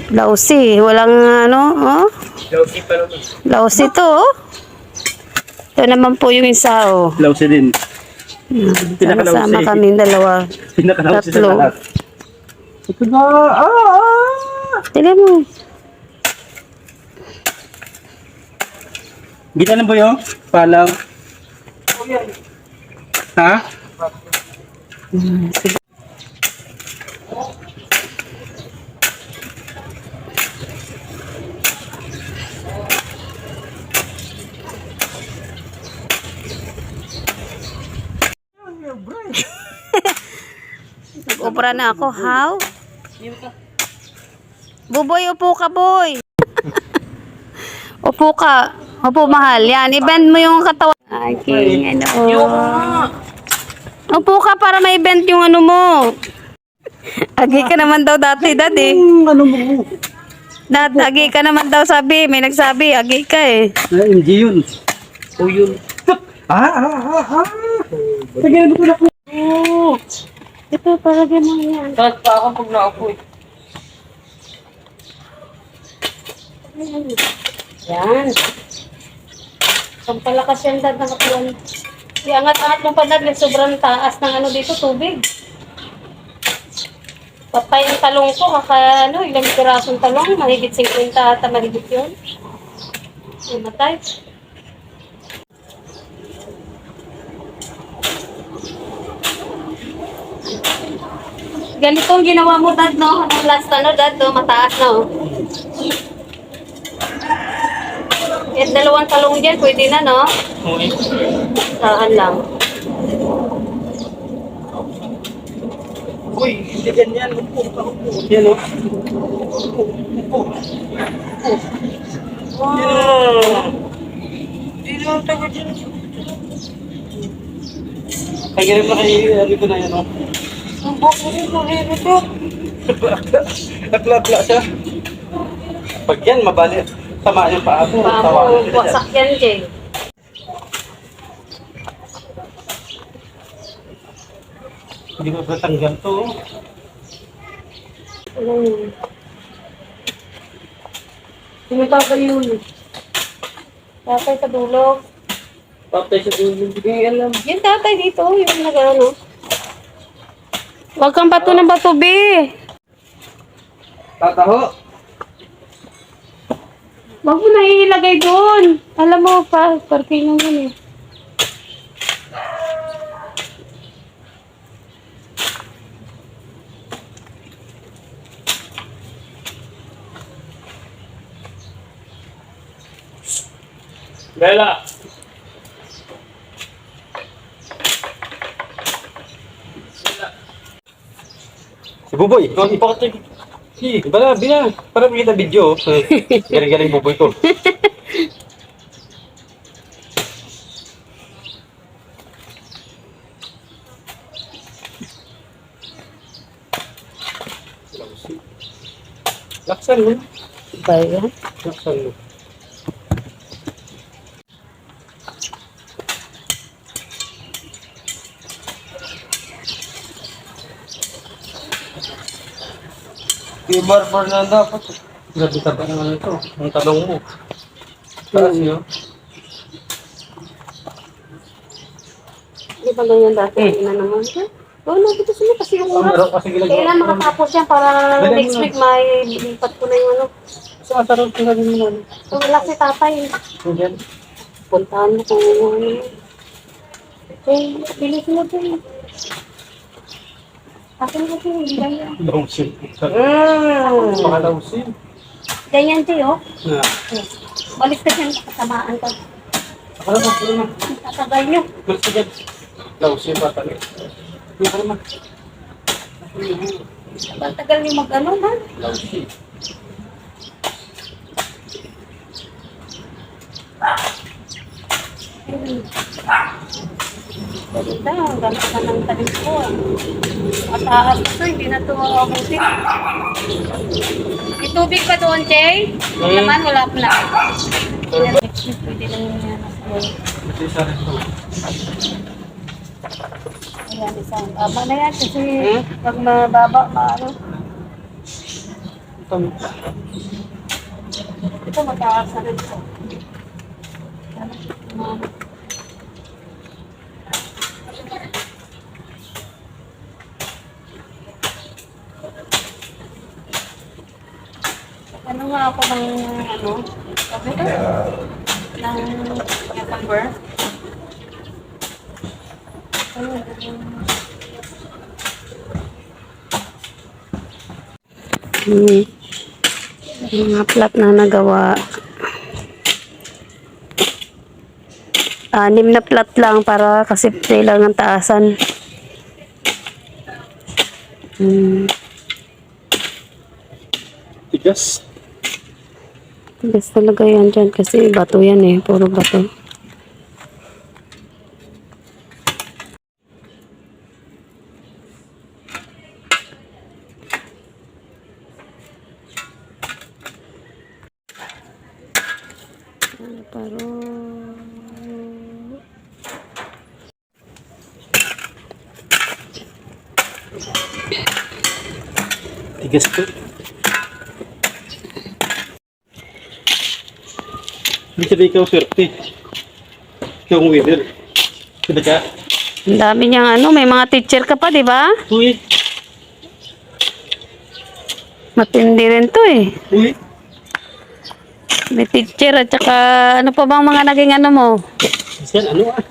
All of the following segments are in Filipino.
Lausi, walang ano, oh. Lausi pa naman. Lausi to, oh. Ito naman po yung isa, oh. Lausi din. Sama-sama kami dalawa. Pinakalausi sa Tatlo. lahat. Ito na. Tignan mo. Gita na ba yun? Palang. Ha? Sige. Nag-opera na ako, how? Buboy, upo ka, boy. Upo ka. Upo, mahal. Yan, i-bend mo yung katawan. Ay, king, ano. Upo ka para may bend yung ano mo. Agi ka naman daw dati, daddy. Ano mo? Agi ka naman daw sabi. May nagsabi, agi ka eh. Hindi yun. O yun. Sige, ano ko na po? Ito, para gano'n yan. Saan pa ako pag naupo eh? Yan. Pampalakas yan, dad, ng katawan. Iangat-angat mo pa, dad, sobrang taas ng ano dito, tubig. Patay ang talong ko, ilang pirasong talong, mahigit 50 ata, mahigit yun. Matay. Ganito ang ginawa mo, dad, no? Ang last, dad, no? Mataas, no? At dalawang talong dyan, pwede na, no? Okay. Saan lang. Uy, hindi ganyan. Upo. Yan o. Upo. Hindi naman tayo dyan. Ay, ganun pa kayo. Ano ko na yan o. Ang bako rin po rin ito. Akla-akla siya. Pag yan, mabali. Tamaan yung paa mo. Pamo, wasak yan, Jay. Hindi ko natanggal to. Tumitapay yun. Tatay sa dulo. Patay sa dulo. Hindi ko alam. Yung tatay dito, yung nag-ano. Huwag kang bato ng bato, B. Tataho. Huwag mo na ilagay doon. Alam mo pa, parking naman eh. Bella. Si Buboy, ipakatay. Si, bala, para makita video. Galing-galing Buboy ko. Laksan mo. Ba yan? Laksan mo. Timar Fernanda dapat. Grabe taba naman ito. Ang talong mo. Taas yun. Di ba ganyan dati? Ina naman siya. Oo, dito sila kasi yung oras. Kailan makatapos yan para next week may lipat ko na yung ano. Saan tarong tingnan mo naman? So, wala si tatay. Diyan. Puntahan mo kung ano. Okay, bilis mo din. Akin mo din, hindi ganyan. Lawsin. Baka lawsin. Ganyan siya, oh. Na. Balis ka dyan, kasamaan ka. Ako naman. Tatagay nyo. Balis ka dyan. Lawsin pa talaga. Hindi ka naman. Tagal nyo mag-ano, ha? Lawsin. Ito, ang ganda ka ng talim ko. Mataas ito, hindi na ito makabuti. May tubig pa doon, Jay? Naman, wala pa na. Pwede lang yan. Kasi sa ito. Ayan, isang tama na yan kasi pag mababa, maano. Ito mataas na rin ito. Ano nga ako ng ano? Sabi ko? Ng cucumber. Mga plat na nagawa. 6 na plat lang para kasi lang ang taasan. Tigas. Tigas talaga yan dyan kasi bato yan eh. Puro bato. Paro. Tigas po. Hindi sabi ikaw swerte. Ikaw ang winner. Diba ka? Ang dami niyang ano, may mga teacher ka pa, di ba? Uy. Matindi rin to eh. Uy. May teacher at saka ano pa bang mga naging ano mo? Yan, ano ah?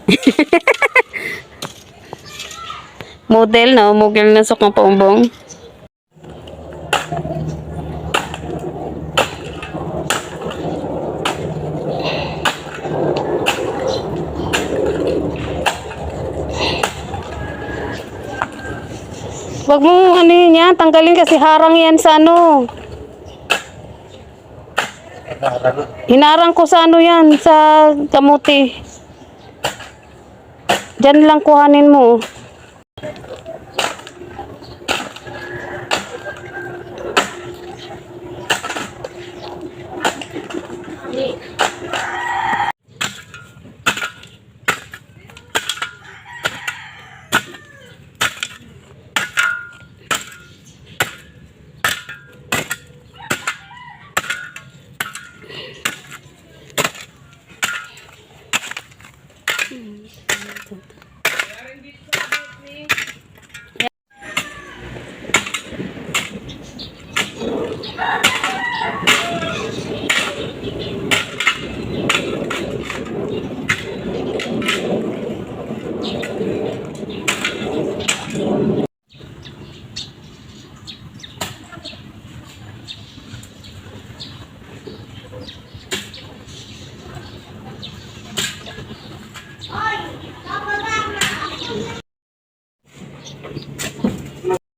Model, no? Model na sukang paumbong. Wag mo ano yun yan, tanggalin kasi harang yan sa ano. Hinarang ko sa ano yan, sa kamuti. Diyan lang kuhanin mo.